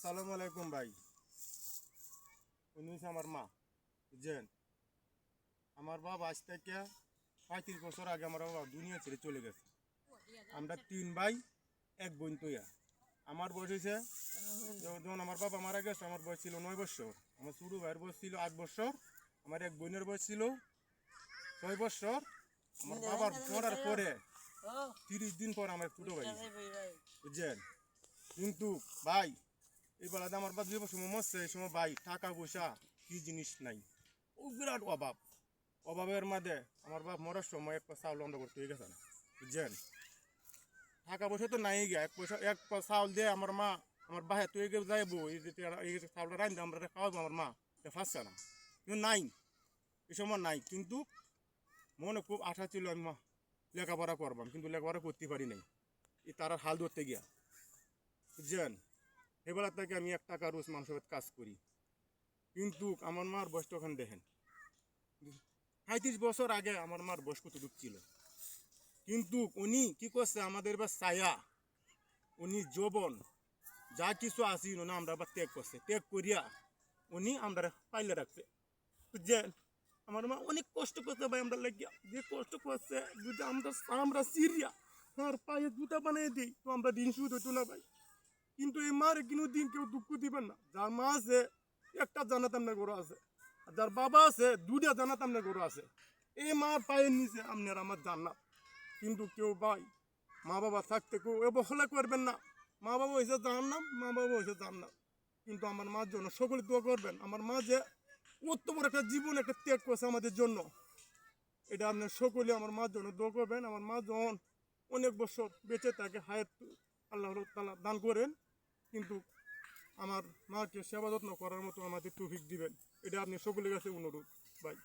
সালাম আলাইকুম ভাই। উনি হচ্ছে আমার মা, বুঝছেন। আমার বাবা আজ থেকে 35 বছর আগে আমার বাবা দুনিয়া ছেড়ে চলে গেছে। আমরা 3 ভাই 1 বোন তৈয়া। আমার বয়স হয়েছে, যখন আমার বাবা মারা গেছে আমার বয়স ছিল 9 বছর। আমার ছোটো ভাইয়ের বয়স ছিল 8 বছর। আমার এক বোনের বয়স ছিল 6 বছর। আমার বাবার মরার পরে 30 দিন পর আমার ছোটো ভাই, বুঝছেন। কিন্তু ভাই, এই বেলাতে আমার বাবা যে সময় মরছে এই সময় ভাই টাকা পয়সা কি জিনিস নাই, ও বিরাট অভাব। অভাবের মাঝে আমার বাপ মরার সময় এক পা চাউল অন্ধ করতে হয়ে গেছে না, বুঝছেন। টাকা পয়সা তো নাই গিয়া এক পা চাউল দিয়ে আমার মা আমার বাহে তুই যাইবো এই চাউলটা রান্ধে আমরা খাওয়াবো, আমার মা ফাঁসছে না, কিন্তু নাই, এই সময় নাই। কিন্তু মনে খুব আশা ছিল আমি লেখাপড়া করবাম, কিন্তু লেখাপড়া করতে পারি নাই এই তার হাল ধরতে গিয়া, বুঝছেন। এবেলা থেকে আমি 1 টাকা রোজ মানুষের কাজ করি, কিন্তু আমার মার বয়সটা ওখানে দেখেন 35 বছর আগে আমার মার বয়স কতটুক ছিল। কিন্তু উনি কি করছে আমাদের বা ছায়া, উনি যৌবন যা কিছু আসি না আমরা আবার ত্যাগ করছে, ত্যাগ করিয়া উনি আমরা পাইলে রাখছে, বুঝছেন। আমার মা অনেক কষ্ট করছে ভাই, আমরা লাগিয়া যে কষ্ট করছে যদি আমরা সিরিয়া আর পায়ে জুতা বানিয়ে দিই তো আমরা দিন শুধু হইতো না ভাই। কিন্তু এই মার কোনো দিন কেউ দুঃখ দিবেন না। যার মা আছে একটা জানাত আপনার গরু আছে, আর যার বাবা আছে 2টা জানাত আপনার গরু আছে। এই মা পায়ের নিচে আপনার আমার জান্নাত। কিন্তু কেউ ভাই মা বাবা থাকতে কেউ অবহেলা করবেন না। মা বাবা হয়েছে জান্নাত, মা বাবা হয়েছে জান্নাত। কিন্তু আমার মার জন্য সকলে দোয়া করবেন। আমার মা যে অত বড় একটা জীবন একটা ত্যাগ করছে আমাদের জন্য, এটা আপনার সকলে আমার মার জন্য দোয়া করবেন। আমার মা যখন অনেক বছর বেঁচে থাকে হায়াত আল্লাহ তাআলা দান করেন, কিন্তু আমার মাকে সেবা যত্ন করার মতো আমাদের তৌফিক দিবেন, এটা আপনি সকলের কাছে অনুরোধ ভাই।